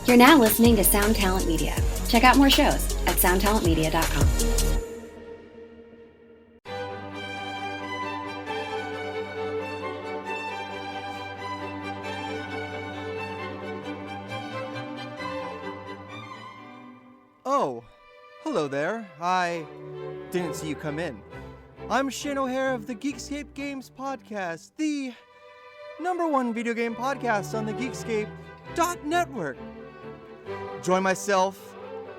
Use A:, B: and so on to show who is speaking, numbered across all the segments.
A: You're now listening to Sound Talent Media. Check out more shows at soundtalentmedia.com.
B: Oh, hello there. I didn't see you come in. I'm Shane O'Hare of the Geekscape Games Podcast, the #1 video game podcast on the Geekscape.network. Join myself,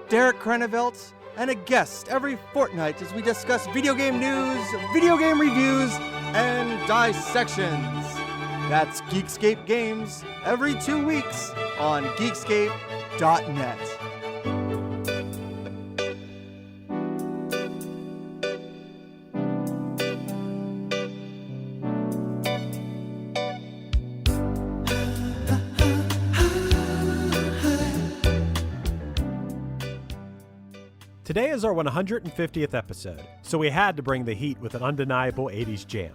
B: Derek Krenevelt, and a guest every fortnight as we discuss video game news, video game reviews, and dissections. That's Geekscape Games every 2 weeks on Geekscape.net.
C: Today is our 150th episode, so we had to bring the heat with an undeniable 80s jam.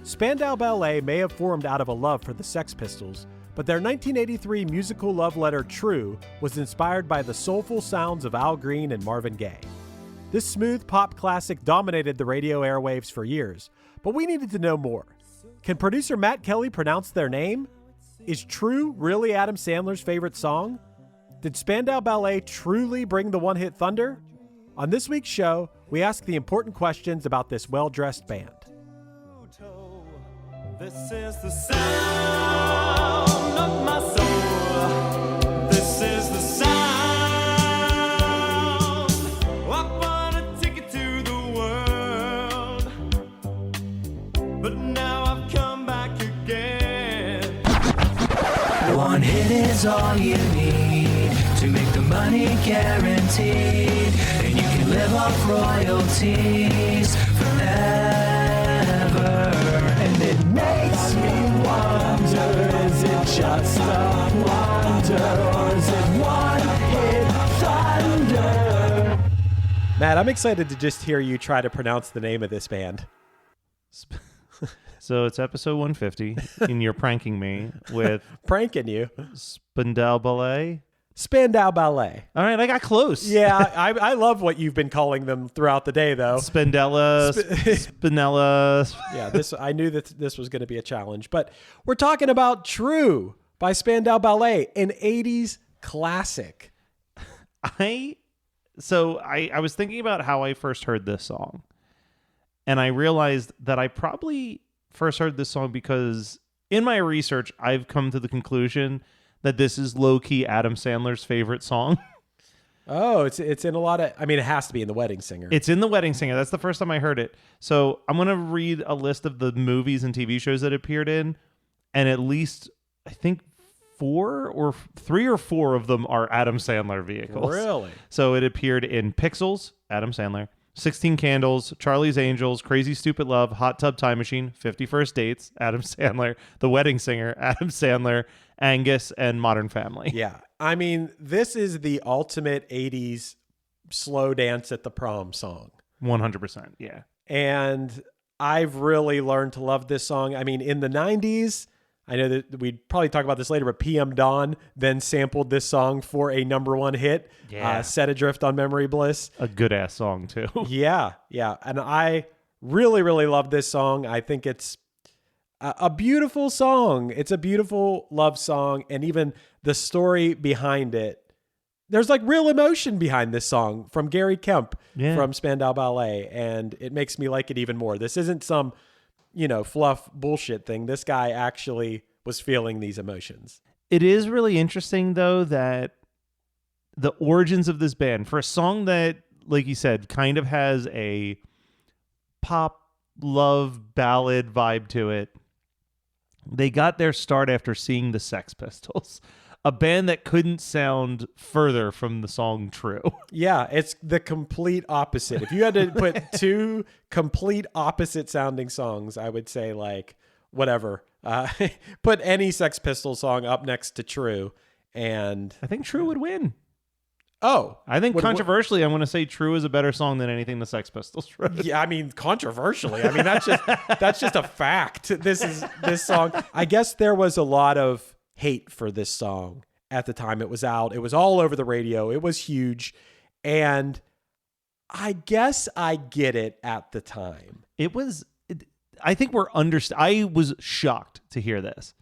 C: Spandau Ballet may have formed out of a love for the Sex Pistols, but their 1983 musical love letter True was inspired by the soulful sounds of Al Green and Marvin Gaye. This smooth pop classic dominated the radio airwaves for years, but we needed to know more. Can producer Matt Kelly pronounce their name? Is True really Adam Sandler's favorite song? Did Spandau Ballet truly bring the one-hit thunder? On this week's show, we ask the important questions about this well-dressed band.
D: This is the sound of my soul. This is the sound. I wanna take it to the world, but now I've come back again.
E: One hit is all you need to make the money guaranteed, and you can live off royalties forever. And it makes me wonder, is it just a wonder, or is it one hit thunder?
C: Matt, I'm excited to just hear you try to pronounce the name of this band.
F: So it's episode 150, and you're pranking me with
C: Pranking you.
F: Spandau Ballet.
C: Spandau Ballet.
F: All right, I got close.
C: Yeah, I love what you've been calling them throughout the day, though.
F: Spandella.
C: Yeah, I knew that this was going to be a challenge. But we're talking about True by Spandau Ballet, an 80s classic.
F: I was thinking about how I first heard this song, and I realized that I probably first heard this song because in my research, I've come to the conclusion that this is low-key Adam Sandler's favorite song.
C: Oh, it's in a lot of... I mean, it has to be in The Wedding Singer.
F: It's in The Wedding Singer. That's the first time I heard it. So I'm going to read a list of the movies and TV shows that it appeared in, and at least, I think, 3 or 4 of them are Adam Sandler vehicles.
C: Really?
F: So it appeared in Pixels, Adam Sandler, 16 Candles, Charlie's Angels, Crazy Stupid Love, Hot Tub Time Machine, 50 First Dates, Adam Sandler, The Wedding Singer, Adam Sandler, Angus, and Modern Family.
C: Yeah. I mean, this is the ultimate 80s slow dance at the prom song.
F: 100%, yeah.
C: And I've really learned to love this song. I mean, in the 90s, I know that we'd probably talk about this later, but PM Dawn then sampled this song for a #1 hit, Set Adrift on Memory Bliss.
F: A good-ass song, too.
C: Yeah. And I really, really love this song. I think it's a beautiful song. It's a beautiful love song. And even the story behind it, there's like real emotion behind this song from Gary Kemp from Spandau Ballet. And it makes me like it even more. This isn't some, fluff bullshit thing. This guy actually was feeling these emotions.
F: It is really interesting, though, that the origins of this band, for a song that, like you said, kind of has a pop love ballad vibe to it, they got their start after seeing the Sex Pistols, a band that couldn't sound further from the song True.
C: Yeah, it's the complete opposite. If you had to put 2 complete opposite sounding songs, I would say whatever. Put any Sex Pistols song up next to True, and
F: I think True would win.
C: Oh,
F: I think controversially, I want to say True is a better song than anything the Sex Pistols wrote.
C: Yeah, I mean, controversially. I mean, that's just a fact. This song. I guess there was a lot of hate for this song at the time it was out. It was all over the radio. It was huge. And I guess I get it at the time.
F: I think I was shocked to hear this.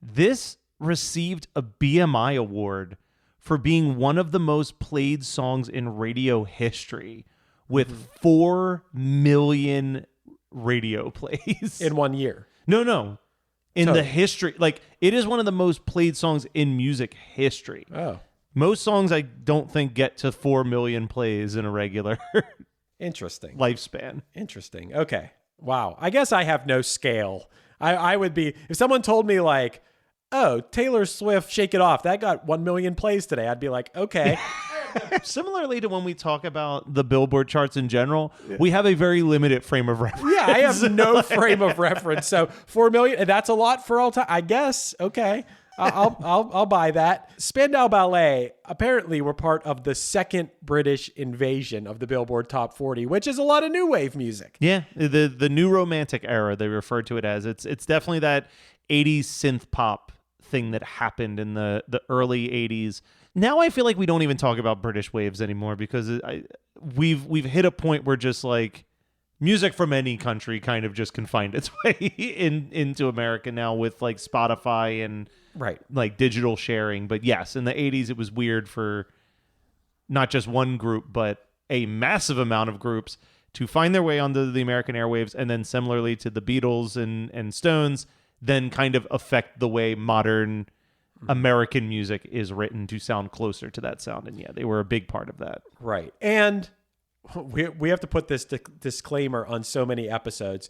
F: This received a BMI award for being one of the most played songs in radio history with 4 million radio plays.
C: In 1 year.
F: No. In the history. Like, it is one of the most played songs in music history.
C: Oh.
F: Most songs I don't think get to 4 million plays in a regular
C: Interesting.
F: lifespan.
C: Interesting. Okay. Wow. I guess I have no scale. I would be, if someone told me like, oh, Taylor Swift, Shake It Off, that got 1 million plays today, I'd be like, okay.
F: Similarly to when we talk about the Billboard charts in general, we have a very limited frame of reference.
C: Yeah, I have no frame of reference. So 4 million, and that's a lot for all time. I guess. Okay. I'll buy that. Spandau Ballet apparently were part of the second British invasion of the Billboard Top 40, which is a lot of new wave music.
F: Yeah, the new romantic era, they refer to it as. It's definitely that 80s synth pop thing that happened in the early 80s. Now I feel like we don't even talk about British waves anymore because we've hit a point where just like music from any country kind of just can find its way into America now with like Spotify and like digital sharing. But yes, in the 80s it was weird for not just one group but a massive amount of groups to find their way onto the American airwaves, and then similarly to the Beatles and Stones, then kind of affect the way modern American music is written to sound closer to that sound. And yeah, they were a big part of that.
C: Right. And we have to put this disclaimer on so many episodes.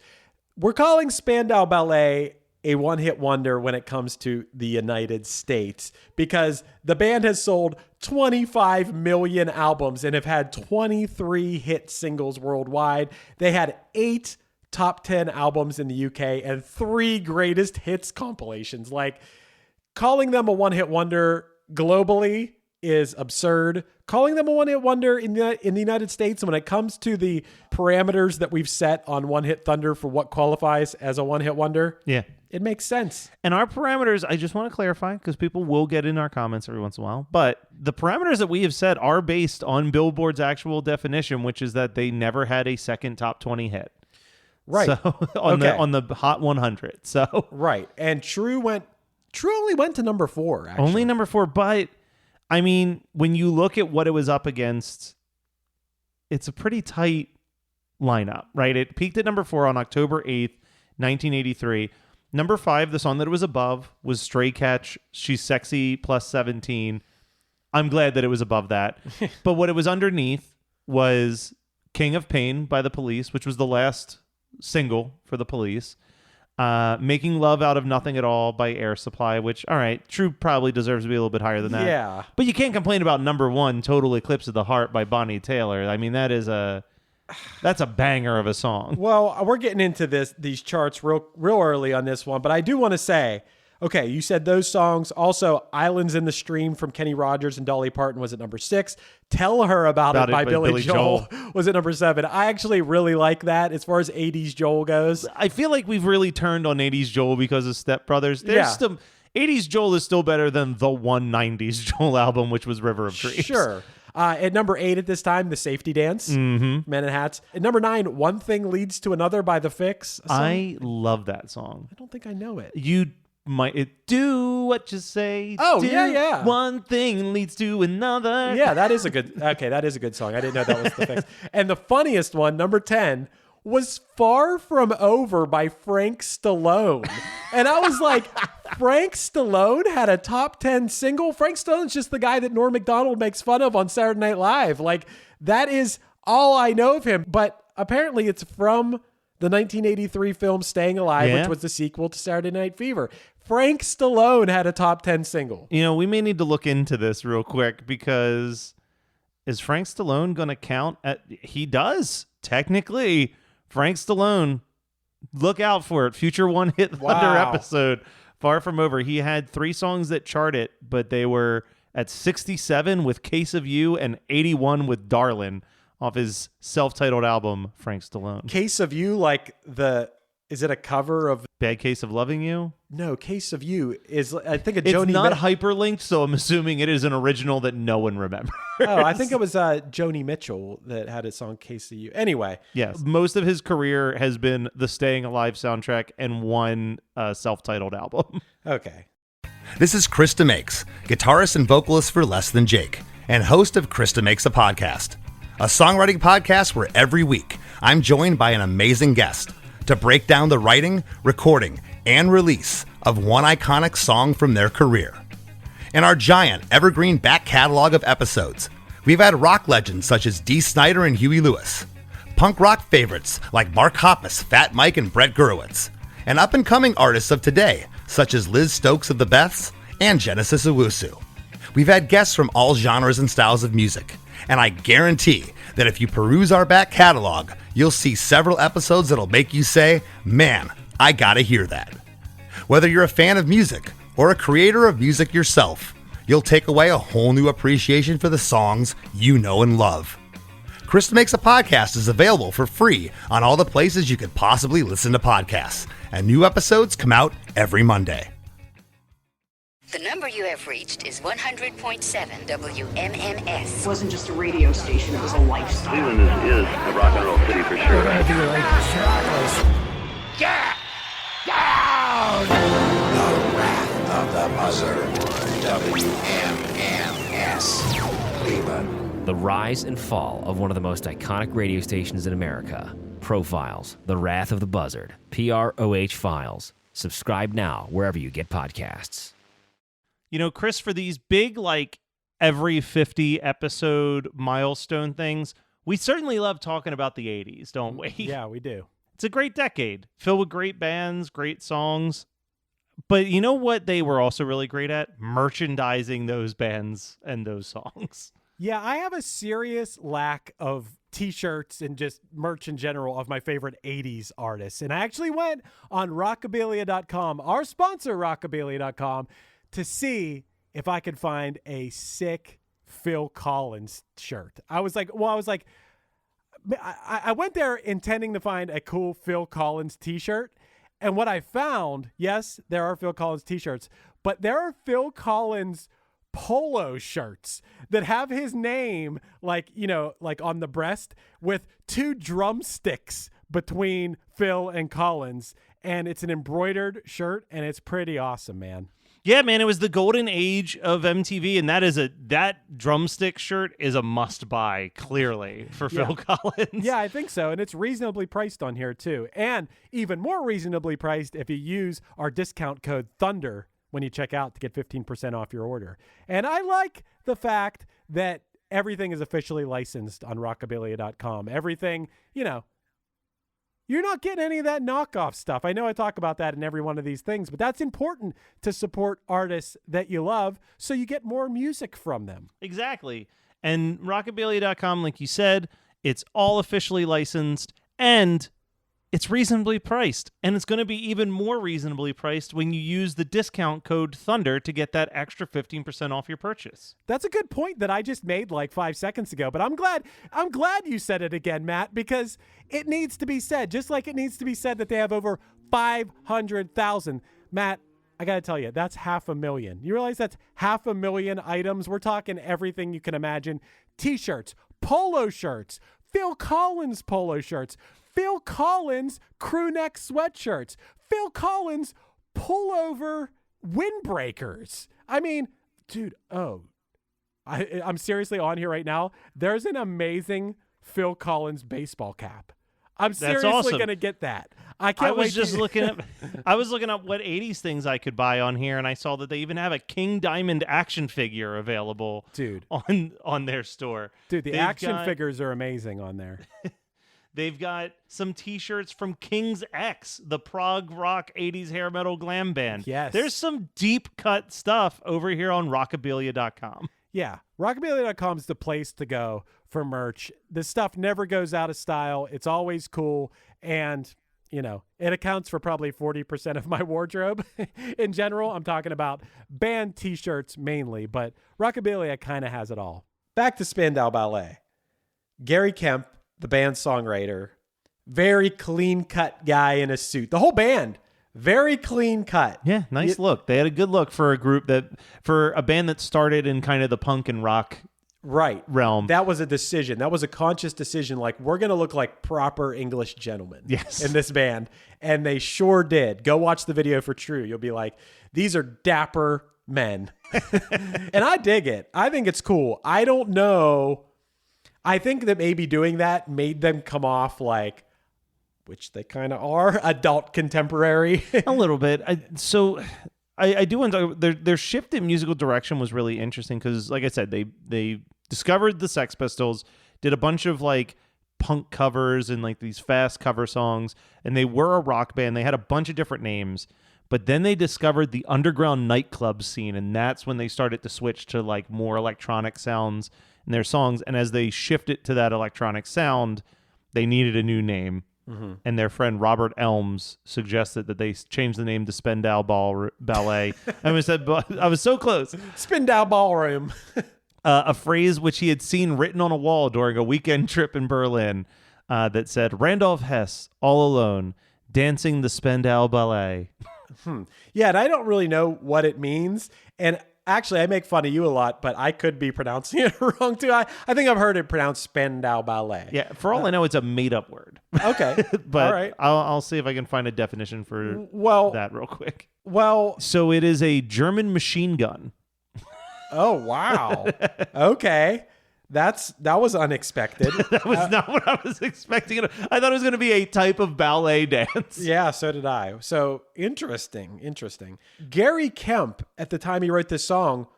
C: We're calling Spandau Ballet a one-hit wonder when it comes to the United States because the band has sold 25 million albums and have had 23 hit singles worldwide. They had 8 top 10 albums in the UK and 3 greatest hits compilations. Like, calling them a one-hit wonder globally is absurd. Calling them a one-hit wonder in the United States, when it comes to the parameters that we've set on One Hit Thunder for what qualifies as a one-hit wonder, it makes sense.
F: And our parameters, I just want to clarify, because people will get in our comments every once in a while, but the parameters that we have set are based on Billboard's actual definition, which is that they never had a second top 20 hit.
C: Right.
F: So on the Hot 100. So
C: right. And True only went to number 4, actually.
F: Only number 4, but I mean, when you look at what it was up against, it's a pretty tight lineup, right? It peaked at number 4 on October 8th, 1983. Number 5, the song that it was above, was Stray Catch, She's Sexy plus 17. I'm glad that it was above that. But what it was underneath was King of Pain by The Police, which was the last single for The Police. Making Love Out of Nothing at All by Air Supply, which, all right, True probably deserves to be a little bit higher than that.
C: Yeah.
F: But you can't complain about number 1, Total Eclipse of the Heart by Bonnie Taylor. I mean, that's a banger of a song.
C: Well, we're getting into these charts real early on this one, but I do want to say, okay, you said those songs. Also, Islands in the Stream from Kenny Rogers and Dolly Parton was at number 6. Tell Her About It by Billy Joel was at number 7. I actually really like that as far as 80s Joel goes.
F: I feel like we've really turned on 80s Joel because of Step Brothers. There's some 80s Joel is still better than the 190s Joel album, which was River of Dreams.
C: Sure. At number 8 at this time, The Safety Dance, Men in Hats. At number 9, One Thing Leads to Another by The Fix.
F: I love that song.
C: I don't think I know it.
F: You might do what you say.
C: Oh, yeah.
F: One thing leads to another.
C: Yeah, that is a good song. I didn't know that was The Fix. And the funniest one, number 10, was Far From Over by Frank Stallone. And I was like, Frank Stallone had a top 10 single? Frank Stallone's just the guy that Norm Macdonald makes fun of on Saturday Night Live. Like, that is all I know of him. But apparently it's from the 1983 film Staying Alive, which was the sequel to Saturday Night Fever. Frank Stallone had a top 10 single.
F: You know, we may need to look into this real quick because is Frank Stallone going to count? He does, technically. Frank Stallone, look out for it. Future One Hit Thunder episode. Far From Over. He had 3 songs that charted, but they were at 67 with Case of You and 81 with Darlin' off his self-titled album, Frank Stallone.
C: Case of You, like is it a cover of
F: Bad Case of Loving You?
C: No, Case of You is, I think, a
F: It's
C: Joni.
F: not hyperlinked, so I'm assuming it is an original that no one remembers.
C: Oh, I think it was Joni Mitchell that had a song Case of You. Anyway.
F: Yes. Most of his career has been the Staying Alive soundtrack and one self-titled album.
C: Okay.
G: This is Krista Makes, guitarist and vocalist for Less Than Jake, and host of Krista Makes a Podcast, a songwriting podcast where every week I'm joined by an amazing guest to break down the writing, recording, and release of one iconic song from their career. In our giant evergreen back catalog of episodes, we've had rock legends such as Dee Snider and Huey Lewis, punk rock favorites like Mark Hoppus, Fat Mike, and Brett Gurewitz, and up-and-coming artists of today such as Liz Stokes of the Beths and Genesis Owusu. We've had guests from all genres and styles of music, and I guarantee that if you peruse our back catalog, you'll see several episodes that'll make you say, man, I gotta hear that. Whether you're a fan of music or a creator of music yourself, you'll take away a whole new appreciation for the songs you know and love. Krista Makes a Podcast is available for free on all the places you could possibly listen to podcasts, and new episodes come out every Monday.
H: The number you have reached is 100.7 WMMS.
I: It wasn't just a radio station, it was a lifestyle.
J: Cleveland is a rock and roll city for sure.
K: Get down! The Wrath of the Buzzard. WMMS. Cleveland.
L: The rise and fall of one of the most iconic radio stations in America. Profiles, The Wrath of the Buzzard, PROH Files. Subscribe now wherever you get podcasts.
F: You know, Chris, for these big, like, every 50 episode milestone things, we certainly love talking about the 80s, don't we?
C: Yeah, we do.
F: It's a great decade, filled with great bands, great songs. But you know what they were also really great at? Merchandising those bands and those songs.
C: Yeah, I have a serious lack of t-shirts and just merch in general of my favorite 80s artists. And I actually went on rockabilia.com, our sponsor, rockabilia.com, to see if I could find a sick Phil Collins shirt. I went there intending to find a cool Phil Collins t-shirt. And what I found, yes, there are Phil Collins t-shirts, but there are Phil Collins polo shirts that have his name, like, you know, like on the breast with two drumsticks between Phil and Collins. And it's an embroidered shirt and it's pretty awesome, man.
F: Yeah, man, it was the golden age of MTV, and that drumstick shirt is a must-buy, clearly, for Phil Collins.
C: Yeah, I think so, and it's reasonably priced on here, too. And even more reasonably priced if you use our discount code THUNDER when you check out to get 15% off your order. And I like the fact that everything is officially licensed on rockabilia.com. Everything, you know, you're not getting any of that knockoff stuff. I know I talk about that in every one of these things, but that's important to support artists that you love so you get more music from them.
F: Exactly. And rockabilia.com, like you said, it's all officially licensed and it's reasonably priced. And it's going to be even more reasonably priced when you use the discount code THUNDER to get that extra 15% off your purchase.
C: That's a good point that I just made like 5 seconds ago, but I'm glad you said it again, Matt, because it needs to be said, just like it needs to be said that they have over 500,000. Matt, I got to tell you, that's 500,000. You realize that's 500,000 items? We're talking everything you can imagine. T-shirts, polo shirts, Phil Collins polo shirts, Phil Collins crew neck sweatshirts, Phil Collins pullover windbreakers. I mean, dude, I'm seriously on here right now. There's an amazing Phil Collins baseball cap. I'm seriously going to get that. I was
F: looking up what 80s things I could buy on here, and I saw that they even have a King Diamond action figure available,
C: dude,
F: on their store.
C: Dude, the action figures are amazing on there.
F: They've got some T-shirts from King's X, the prog rock 80s hair metal glam band.
C: Yes.
F: There's some deep cut stuff over here on rockabilia.com.
C: Yeah, rockabilia.com is the place to go for merch. This stuff never goes out of style. It's always cool. And, you know, it accounts for probably 40% of my wardrobe in general. I'm talking about band T-shirts mainly, but Rockabilia kind of has it all. Back to Spandau Ballet. Gary Kemp, the band songwriter, very clean-cut guy in a suit. The whole band, Very clean cut.
F: Yeah, nice look. They had a good look for a band that started in kind of the punk and rock realm.
C: That was a decision. That was a conscious decision. Like, we're going to look like proper English gentlemen in this band. And they sure did. Go watch the video for True. You'll be like, these are dapper men. And I dig it. I think it's cool. I don't know. I think that maybe doing that made them come off like, which they kind of are, adult contemporary.
F: A little bit. I do want to talk, their shift in musical direction was really interesting because, like I said, they discovered the Sex Pistols, did a bunch of like punk covers and like these fast cover songs, and they were a rock band. They had a bunch of different names, but then they discovered the underground nightclub scene, and that's when they started to switch to like more electronic sounds in their songs. And as they shifted to that electronic sound, they needed a new name. Mm-hmm. And their friend Robert Elms suggested that they change the name to Spandau Ballet. I was so close.
C: Spandau Ballroom.
F: A phrase which he had seen written on a wall during a weekend trip in Berlin that said, Randolph Hess, all alone, dancing the Spandau Ballet.
C: Yeah, and I don't really know what it means. And actually, I make fun of you a lot, but I could be pronouncing it wrong too. I think I've heard it pronounced Spandau Ballet.
F: Yeah, for all I know, it's a made-up word.
C: Okay,
F: but
C: all right.
F: I'll see if I can find a definition for that real quick.
C: Well,
F: so it is a German machine gun.
C: Oh wow! Okay, that was unexpected.
F: That was not what I was expecting. I thought it was going to be a type of ballet dance.
C: Yeah, so did I. So interesting. Gary Kemp, at the time he wrote this song,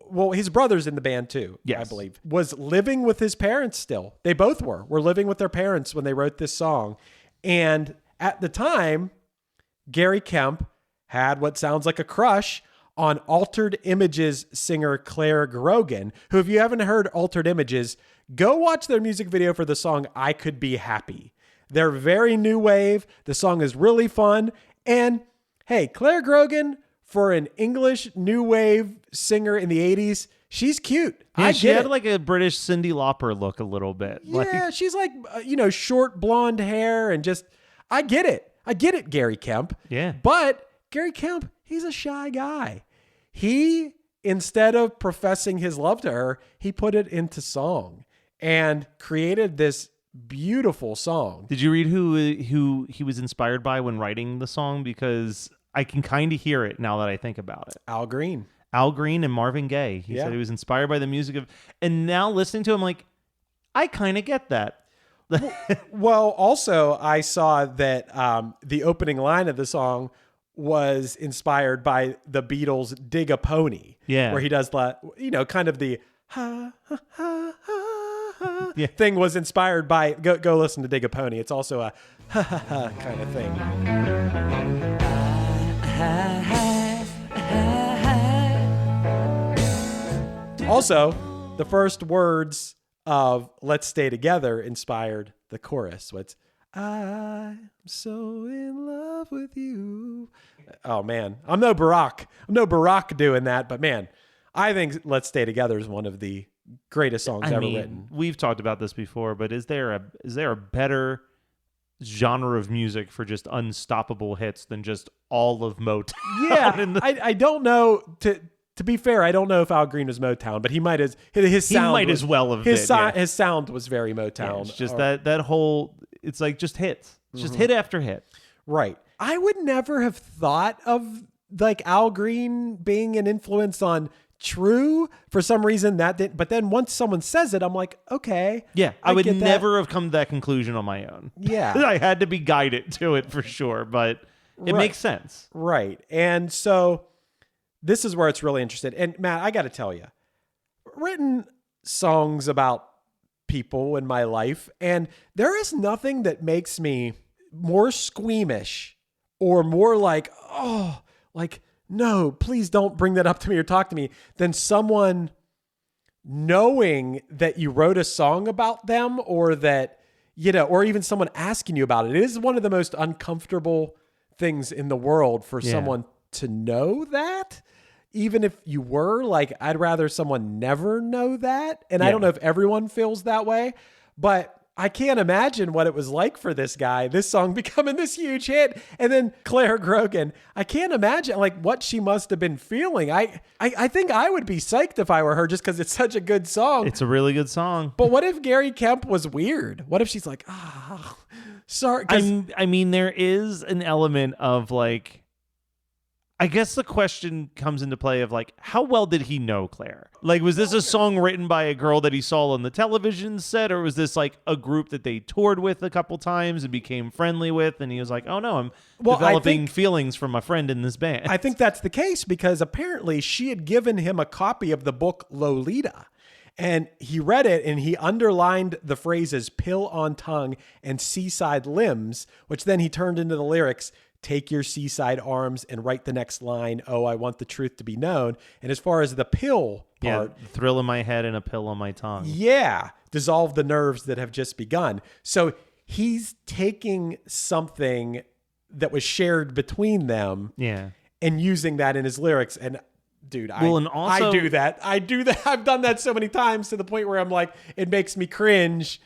C: well, his brother's in the band too, yes. I believe, was living with his parents still. They both were living with their parents when they wrote this song. And at the time, Gary Kemp had what sounds like a crush on Altered Images singer Claire Grogan, who, if you haven't heard Altered Images, go watch their music video for the song I Could Be Happy. They're very new wave. The song is really fun. And hey, Claire Grogan, for an English new wave singer in the 80s, she's cute.
F: Yeah, she had like a British Cyndi Lauper look a little bit.
C: Yeah, she's like, short blonde hair and just, I get it, Gary Kemp.
F: Yeah.
C: But Gary Kemp, he's a shy guy. He, instead of professing his love to her, he put it into song and created this beautiful song.
F: Did you read who he was inspired by when writing the song? Because I can kind of hear it now that I think about it.
C: Al Green
F: and Marvin Gaye. He said he was inspired by the music of, and now listening to him, like, I kind of get that.
C: Well, also I saw that the opening line of the song was inspired by the Beatles' Dig a Pony.
F: Yeah.
C: Where he does that, kind of the ha, ha, ha, ha, ha thing was inspired by, go listen to Dig a Pony. It's also a ha, ha, ha kind of thing. Also, the first words of Let's Stay Together inspired the chorus. So it's, I'm so in love with you. Oh man, I'm no Barack doing that, but man, I think Let's Stay Together is one of the greatest songs ever written.
F: We've talked about this before, but is there a better genre of music for just unstoppable hits than just all of Motown?
C: Yeah, I don't know. To be fair, I don't know if Al Green was Motown, but he might as his sound.
F: He might as well have been.
C: His sound was very Motown.
F: Yeah, it's just that whole. It's like just hits. It's just hit after hit.
C: Right. I would never have thought of like Al Green being an influence on True for some reason. That didn't. But then once someone says it, I'm like, okay.
F: Yeah, I would never have come to that conclusion on my own.
C: Yeah,
F: I had to be guided to it for sure, but it makes sense.
C: Right. And so this is where it's really interesting. And Matt, I got to tell you, written songs about people in my life, and there is nothing that makes me more squeamish or more like, oh, like, no, please don't bring that up to me or talk to me, than someone knowing that you wrote a song about them, or that, or even someone asking you about it. It is one of the most uncomfortable things in the world for someone to know that. Even if you were, like, I'd rather someone never know that. And I don't know if everyone feels that way, but I can't imagine what it was like for this guy, this song becoming this huge hit. And then Claire Grogan, I can't imagine like what she must have been feeling. I think I would be psyched if I were her just because it's such a good song.
F: It's a really good song.
C: But what if Gary Kemp was weird? What if she's like, sorry.
F: I mean, there is an element of like, I guess the question comes into play of like, how well did he know Claire? Like, was this a song written by a girl that he saw on the television set, or was this like a group that they toured with a couple times and became friendly with? And he was like, oh no, I'm developing feelings for my friend in this band.
C: I think that's the case because apparently she had given him a copy of the book Lolita. And he read it and he underlined the phrases pill on tongue and seaside limbs, which then he turned into the lyrics, take your seaside arms and write the next line, oh, I want the truth to be known. And as far as the pill part.
F: Yeah, thrill in my head and a pill on my tongue.
C: Yeah, dissolve the nerves that have just begun. So he's taking something that was shared between them and using that in his lyrics. And dude, I do that. I've done that so many times to the point where I'm like, it makes me cringe.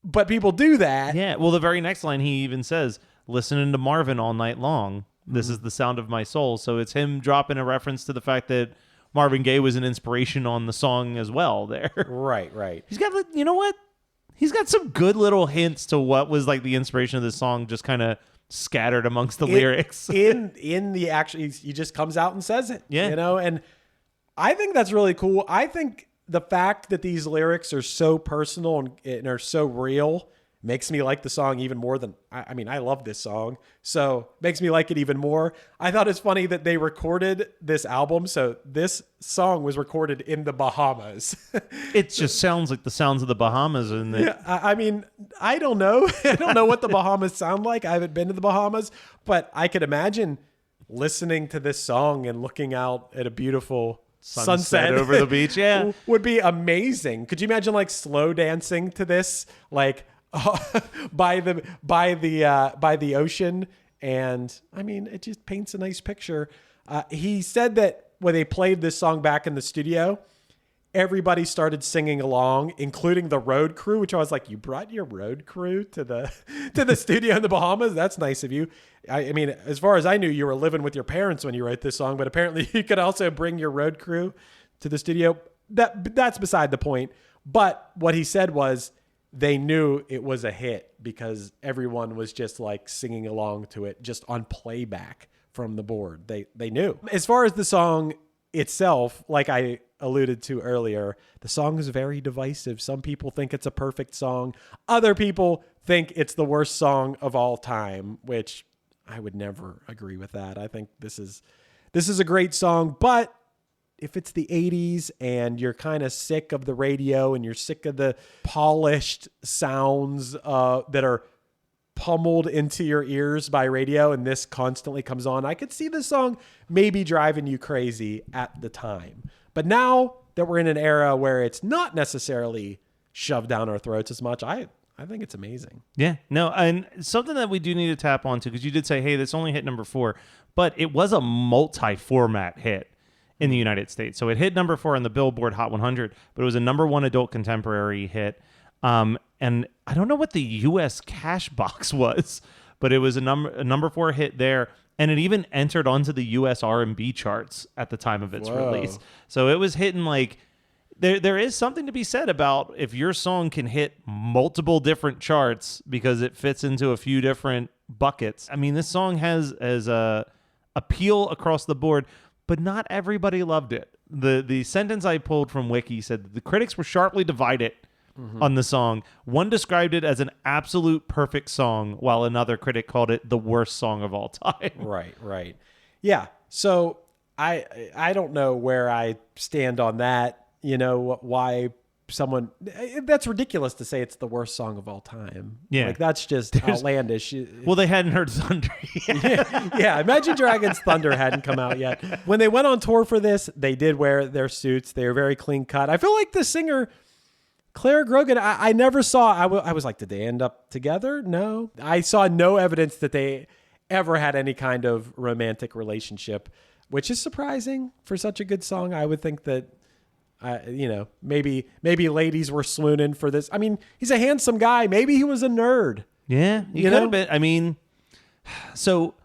C: But people do that.
F: Yeah. Well, the very next line he even says, listening to Marvin all night long. This is the sound of my soul. So it's him dropping a reference to the fact that Marvin Gaye was an inspiration on the song as well there.
C: Right.
F: He's got, you know what? He's got some good little hints to what was like the inspiration of this song just kind of scattered amongst the lyrics.
C: in the actual, he just comes out and says it.
F: Yeah.
C: You know, and I think that's really cool. I think the fact that these lyrics are so personal and are so real makes me like the song even more than, I mean, I love this song, so makes me like it even more. I thought it's funny that they recorded this album. So this song was recorded in the Bahamas.
F: It just sounds like the sounds of the Bahamas.
C: Yeah, I mean, I don't know. I don't know what the Bahamas sound like. I haven't been to the Bahamas, but I could imagine listening to this song and looking out at a beautiful sunset
F: over the beach. Yeah,
C: would be amazing. Could you imagine like slow dancing to this, like by the ocean? And I mean, it just paints a nice picture. He said that when they played this song back in the studio, everybody started singing along, including the road crew, which I was like, you brought your road crew to the studio in the Bahamas? That's nice of you. I mean, as far as I knew, you were living with your parents when you wrote this song, but apparently you could also bring your road crew to the studio. That's beside the point. But what he said was they knew it was a hit because everyone was just like singing along to it just on playback from the board. They knew. As far as the song itself, like I alluded to earlier, the song is very divisive. Some people think it's a perfect song. Other people think it's the worst song of all time, which I would never agree with that. I think this is a great song, but if it's the 80s and you're kind of sick of the radio and you're sick of the polished sounds that are pummeled into your ears by radio and this constantly comes on, I could see this song maybe driving you crazy at the time. But now that we're in an era where it's not necessarily shoved down our throats as much, I think it's amazing.
F: Yeah, no, and something that we do need to tap onto, because you did say, hey, this only hit number 4, but it was a multi-format hit in the United States. So it hit number 4 on the Billboard Hot 100, but it was a number 1 adult contemporary hit. And I don't know what the U.S. cash box was, but it was a number 4 hit there. And it even entered onto the U.S. R&B charts at the time of its release. So it was hitting like, there is something to be said about if your song can hit multiple different charts because it fits into a few different buckets. I mean, this song has a appeal across the board, but not everybody loved it. The sentence I pulled from Wiki said that the critics were sharply divided on the song. One described it as an absolute perfect song, while another critic called it the worst song of all time.
C: Right. Yeah. So I don't know where I stand on that. You know, why someone, that's ridiculous to say it's the worst song of all time.
F: Yeah.
C: Like that's just outlandish.
F: Well, they hadn't heard Thunder yet.
C: Yeah. Imagine Dragons Thunder hadn't come out yet. When they went on tour for this, they did wear their suits. They were very clean cut. I feel like the singer, Claire Grogan, I never saw, I was like, did they end up together? No. I saw no evidence that they ever had any kind of romantic relationship, which is surprising for such a good song. I would think that Maybe ladies were swooning for this. I mean, he's a handsome guy. Maybe he was a nerd.
F: Yeah, he could have been. I mean, so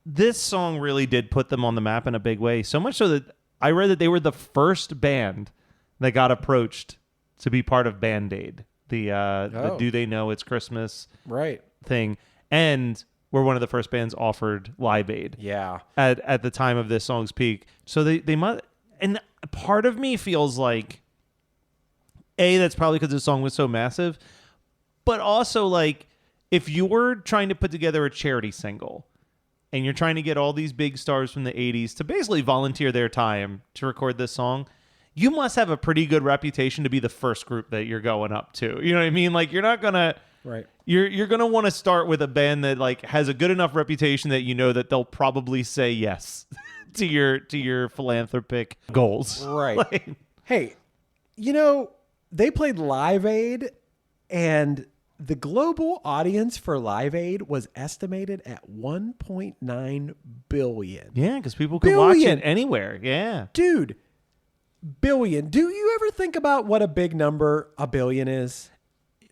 F: this song really did put them on the map in a big way. So much so that I read that they were the first band that got approached to be part of Band-Aid, the Do They Know It's Christmas thing, and were one of the first bands offered Live Aid.
C: Yeah,
F: at the time of this song's peak. So they must. And part of me feels like, that's probably because the song was so massive, but also like if you were trying to put together a charity single and you're trying to get all these big stars from the 80s to basically volunteer their time to record this song, you must have a pretty good reputation to be the first group that you're going up to. You know what I mean? Like, you're not going to...
C: Right.
F: You're going to want to start with a band that like has a good enough reputation that you know that they'll probably say yes to your philanthropic goals.
C: Right.
F: Like,
C: hey, they played Live Aid, and the global audience for Live Aid was estimated at 1.9 billion.
F: Yeah, because people could watch it anywhere. Yeah.
C: Dude, billion. Do you ever think about what a big number a billion is?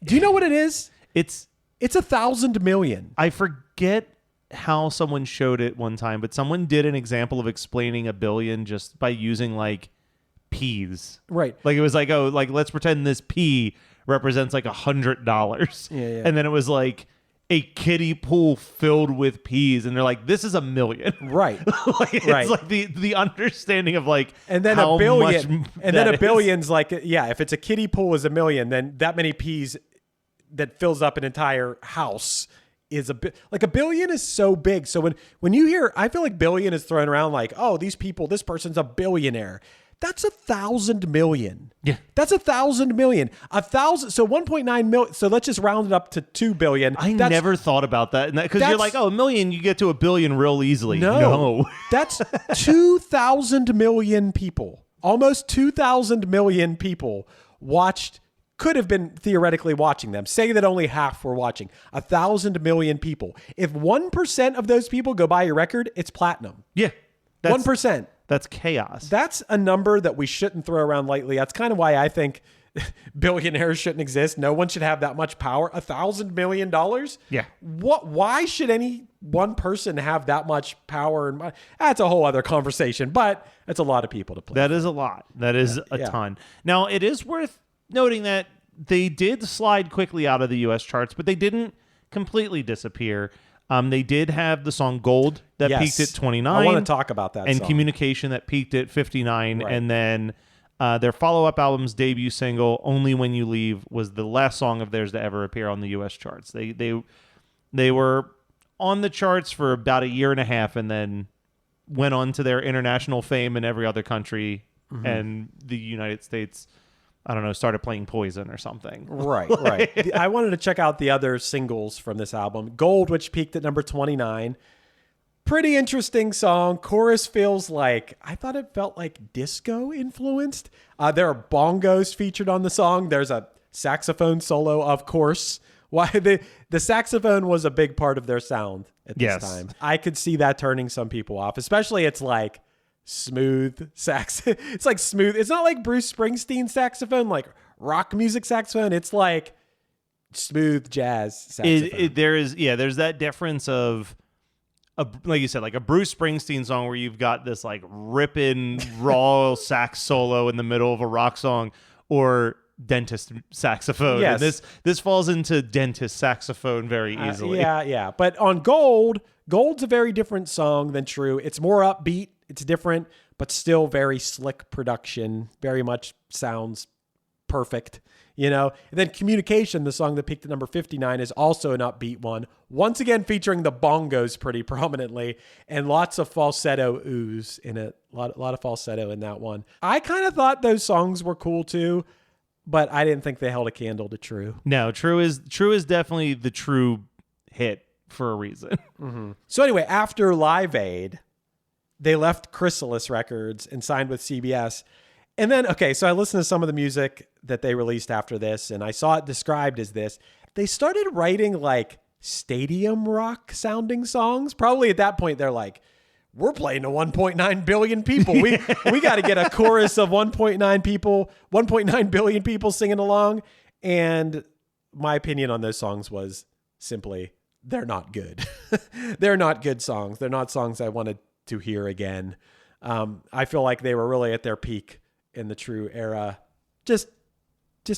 C: Do you know what it is? It's 1,000 million.
F: I forget how someone showed it one time, but someone did an example of explaining a billion just by using like peas.
C: Right.
F: Like it was like, let's pretend this pea represents like $100.
C: Yeah.
F: And then it was like a kiddie pool filled with peas, and they're like, this is $1 million.
C: Right.
F: It's like the understanding of like,
C: and then
F: how
C: a billion,
F: much
C: and then a billion's like, if it's a kiddie pool is $1 million, then that many peas that fills up an entire house is a billion is so big. So when you hear, I feel like billion is thrown around like, oh, this person's a billionaire. That's 1,000 million.
F: Yeah.
C: That's 1,000 million. 1,000. So 1.9 million. So let's just round it up to 2 billion.
F: I never thought about that. Because you're like, oh, $1 million, you get to $1 billion real easily.
C: No. That's 2,000 million people. Almost 2,000 million people could have been theoretically watching them. Say that only half were watching. 1,000 million people. If 1% of those people go buy your record, it's platinum.
F: Yeah.
C: 1%.
F: That's chaos.
C: That's a number that we shouldn't throw around lightly. That's kind of why I think billionaires shouldn't exist. No one should have that much power. $1,000 million?
F: Yeah.
C: Why should any one person have that much power? And that's a whole other conversation, but it's a lot of people to play.
F: That is a lot. That is a ton. Now, it is worth noting that they did slide quickly out of the U.S. charts, but they didn't completely disappear. They did have the song Gold that peaked at 29.
C: I want to talk about that
F: and
C: song.
F: Communication that peaked at 59.
C: Right.
F: And then their follow-up album's debut single, Only When You Leave, was the last song of theirs to ever appear on the U.S. charts. They were on the charts for about a year and a half and then went on to their international fame in every other country and the United States. I don't know, started playing Poison or something.
C: Right. I wanted to check out the other singles from this album. Gold, which peaked at number 29. Pretty interesting song. Chorus feels like, I thought it felt like disco influenced. There are bongos featured on the song. There's a saxophone solo, of course. Why the saxophone was a big part of their sound at this time. I could see that turning some people off, especially it's like smooth sax. It's like smooth. It's not like Bruce Springsteen saxophone, like rock music saxophone. It's like smooth jazz saxophone.
F: There's that difference of like you said, like a Bruce Springsteen song where you've got this like ripping raw sax solo in the middle of a rock song, or dentist saxophone.
C: Yes.
F: And this falls into dentist saxophone very easily.
C: Yeah. But on Gold's a very different song than True. It's more upbeat. It's different, but still very slick production. Very much sounds perfect, And then Communication, the song that peaked at number 59, is also an upbeat one. Once again, featuring the bongos pretty prominently and lots of falsetto oohs in it. A lot of falsetto in that one. I kind of thought those songs were cool too, but I didn't think they held a candle to True.
F: No, True is definitely the true hit for a reason.
C: Mm-hmm. So anyway, after Live Aid, they left Chrysalis Records and signed with CBS. And then, so I listened to some of the music that they released after this, and I saw it described as this. They started writing like stadium rock sounding songs. Probably at that point, they're like, we're playing to 1.9 billion people. We got to get a chorus of 1.9 billion people singing along. And my opinion on those songs was simply, they're not good. They're not good songs. They're not songs I wanted to hear again. I feel like they were really at their peak in the True era. Just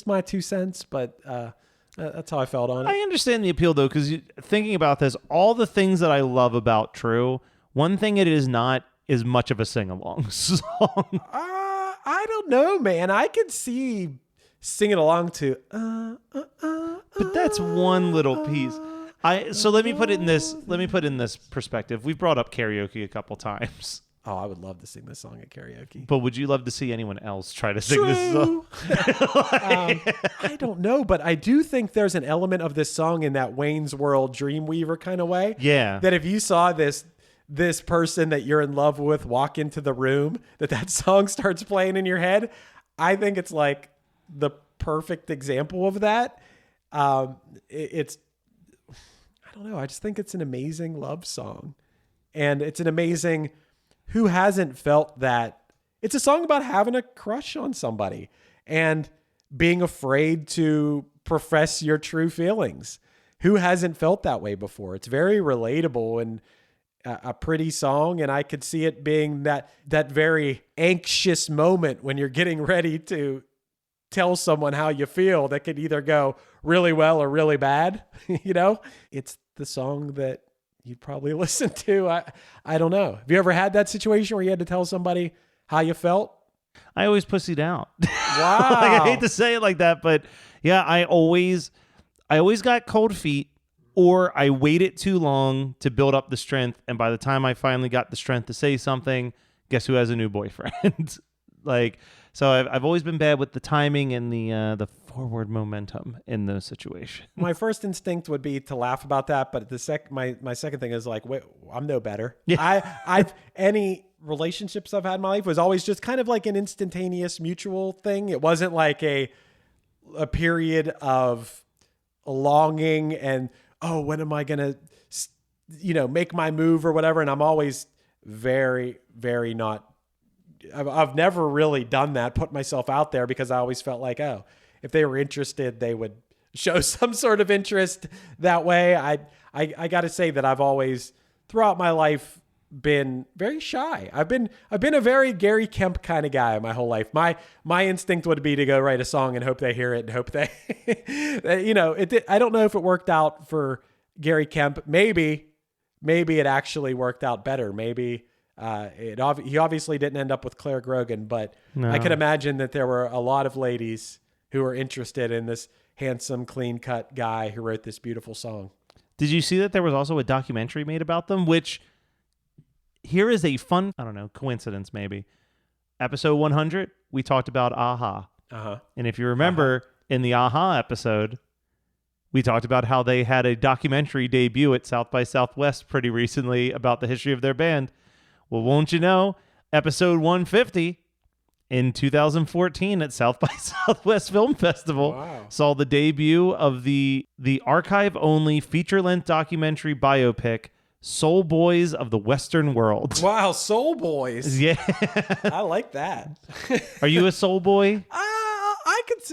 C: my 2 cents, but that's how I felt on it.
F: I understand the appeal, though, because thinking about this, all the things that I love about True, one thing it is not is much of a sing-along song.
C: I don't know, man. I could see singing along to
F: but that's one little piece. So let me put it in this perspective. We've brought up karaoke a couple times.
C: Oh, I would love to sing this song at karaoke.
F: But would you love to see anyone else try to sing this song?
C: I don't know, but I do think there's an element of this song in that Wayne's World Dreamweaver kind of way.
F: Yeah.
C: That if you saw this person that you're in love with walk into the room, that song starts playing in your head. I think it's like the perfect example of that. It's, I don't know. I just think it's an amazing love song, and it's an amazing, who hasn't felt that? It's a song about having a crush on somebody and being afraid to profess your true feelings. Who hasn't felt that way before? It's very relatable and a pretty song, and I could see it being that very anxious moment when you're getting ready to tell someone how you feel that could either go really well or really bad. It's the song that you'd probably listen to. I don't know. Have you ever had that situation where you had to tell somebody how you felt?
F: I always pussied out.
C: Wow.
F: Like, I hate to say it like that, but yeah, I always got cold feet, or I waited too long to build up the strength. And by the time I finally got the strength to say something, guess who has a new boyfriend? So I've always been bad with the timing and the forward momentum in those situations.
C: My first instinct would be to laugh about that, but my second thing is like, wait, I'm no better. Yeah. Any relationships I've had in my life was always just kind of like an instantaneous mutual thing. It wasn't like a period of longing and, oh, when am I going to, make my move or whatever. And I'm always very, very not, I've never really done that, put myself out there, because I always felt like, oh, if they were interested, they would show some sort of interest that way. I got to say that I've always, throughout my life, been very shy. I've been a very Gary Kemp kind of guy my whole life. My instinct would be to go write a song and hope they hear it and hope they, I don't know if it worked out for Gary Kemp. Maybe it actually worked out better. Maybe he obviously didn't end up with Claire Grogan, but no. I could imagine that there were a lot of ladies who were interested in this handsome, clean-cut guy who wrote this beautiful song.
F: Did you see that there was also a documentary made about them? Which, here is a fun, coincidence maybe. Episode 100, we talked about Aha. Uh-huh. And if you remember, in the Aha episode, we talked about how they had a documentary debut at South by Southwest pretty recently about the history of their band. Well, won't you know, episode 150 in 2014 at South by Southwest Film Festival saw the debut of the archive-only feature-length documentary biopic, Soul Boys of the Western World.
C: Wow, Soul Boys.
F: Yeah.
C: I like that.
F: Are you a soul boy?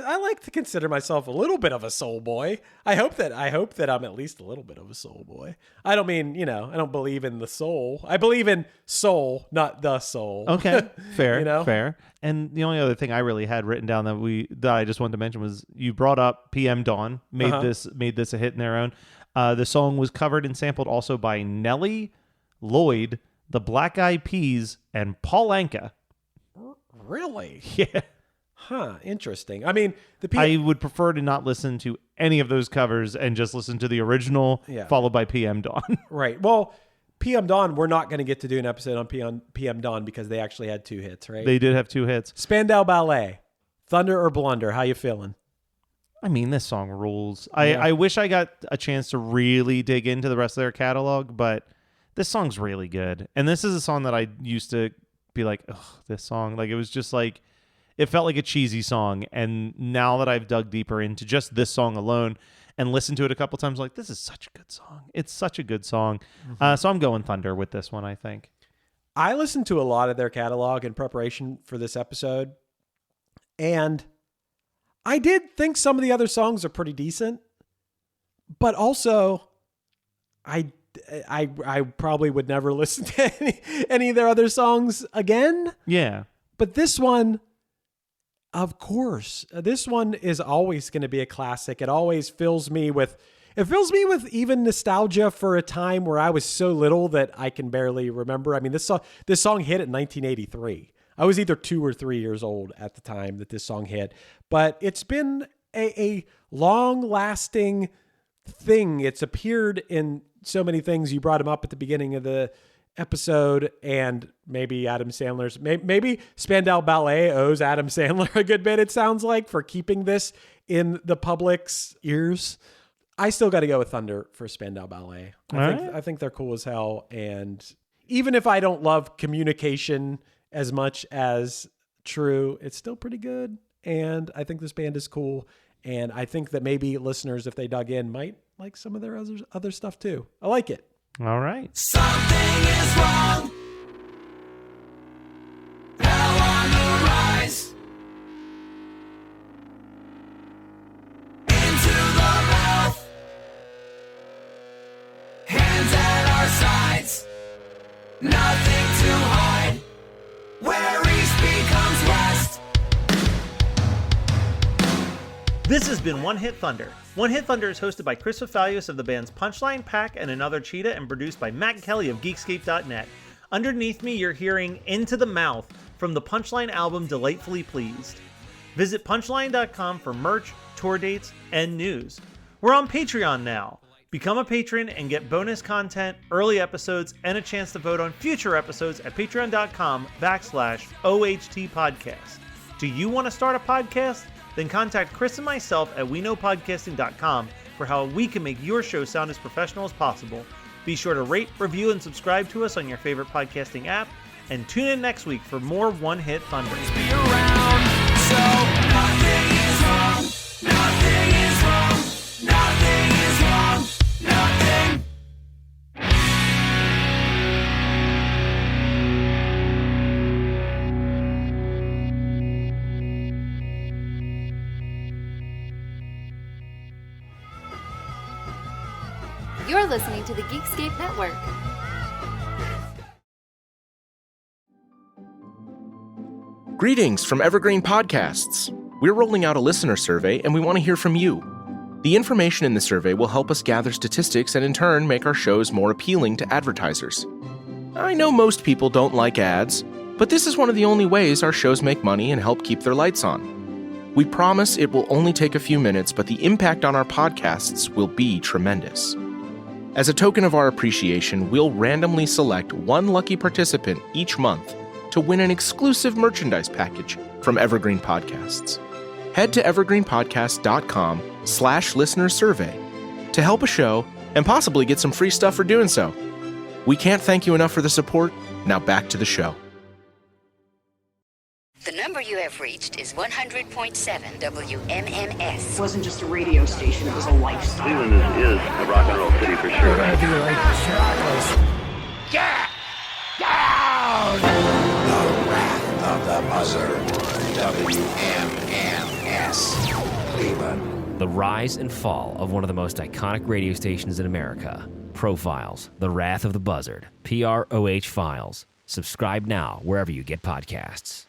C: I like to consider myself a little bit of a soul boy. I hope that I'm at least a little bit of a soul boy. I don't mean, I don't believe in the soul. I believe in soul, not the soul.
F: Okay. Fair. Fair. And the only other thing I really had written down that I just wanted to mention was you brought up PM Dawn, made this a hit in their own. The song was covered and sampled also by Nelly, Lloyd, the Black Eyed Peas, and Paul Anka.
C: Really?
F: Yeah.
C: Huh, interesting. I mean,
F: I would prefer to not listen to any of those covers and just listen to the original, followed by PM Dawn.
C: Right. Well, PM Dawn, we're not going to get to do an episode on PM Dawn because they actually had 2 hits, right?
F: They did have 2 hits.
C: Spandau Ballet, Thunder or Blunder, how you feeling?
F: I mean, this song rules. Yeah. I wish I got a chance to really dig into the rest of their catalog, but this song's really good. And this is a song that I used to be like, ugh, this song. Like, it was just like, it felt like a cheesy song, and now that I've dug deeper into just this song alone and listened to it a couple times, like, this is such a good song. It's such a good song. Mm-hmm. So I'm going Thunder with this one, I think.
C: I listened to a lot of their catalog in preparation for this episode, and I did think some of the other songs are pretty decent, but also I probably would never listen to any of their other songs again.
F: Yeah.
C: But this one, of course, this one is always going to be a classic. It always fills me with even nostalgia for a time where I was so little that I can barely remember. I mean, this song hit in 1983. I was either 2 or 3 years old at the time that this song hit, but it's been a long-lasting thing. It's appeared in so many things. You brought him up at the beginning of the episode, and maybe Adam Sandler's, maybe Spandau Ballet owes Adam Sandler a good bit, it sounds like, for keeping this in the public's ears. I still got to go with Thunder for Spandau Ballet. I think they're cool as hell. And even if I don't love Communication as much as True, it's still pretty good. And I think this band is cool. And I think that maybe listeners, if they dug in, might like some of their other stuff too. I like it.
F: All right.
D: Something is wrong. Hell on the rise. Into the mouth. Hands at our sides. Nothing to hide. Where east becomes west.
M: This has been One Hit Thunder. One Hit Thunder is hosted by Chris Fafalios of the bands Punchline, Pack, and Another Cheetah, and produced by Matt Kelly of Geekscape.net. Underneath me, you're hearing Into the Mouth from the Punchline album Delightfully Pleased. Visit punchline.com for merch, tour dates, and news. We're on Patreon now. Become a patron and get bonus content, early episodes, and a chance to vote on future episodes at patreon.com/OHT podcast. Do you want to start a podcast? Then contact Chris and myself at weknowpodcasting.com for how we can make your show sound as professional as possible. Be sure to rate, review, and subscribe to us on your favorite podcasting app. And tune in next week for more One Hit Thunder.
D: Be around, so nothing is wrong. Nothing is wrong. Nothing is wrong. Nothing.
N: You're listening to the Geekscape Network.
O: Greetings from Evergreen Podcasts. We're rolling out a listener survey and we want to hear from you. The information in the survey will help us gather statistics and in turn make our shows more appealing to advertisers. I know most people don't like ads, but this is one of the only ways our shows make money and help keep their lights on. We promise it will only take a few minutes, but the impact on our podcasts will be tremendous. As a token of our appreciation, we'll randomly select one lucky participant each month to win an exclusive merchandise package from Evergreen Podcasts. Head to evergreenpodcast.com/listenersurvey to help a show and possibly get some free stuff for doing so. We can't thank you enough for the support. Now back to the show.
H: The number you have reached is 100.7 WMMS.
I: It wasn't just a radio station, it was a lifestyle.
J: Cleveland is a rock and roll city for sure.
K: Get down! The Wrath of the Buzzard. WMMS. Cleveland.
L: The rise and fall of one of the most iconic radio stations in America. Profiles, The Wrath of the Buzzard, PROH Files. Subscribe now wherever you get podcasts.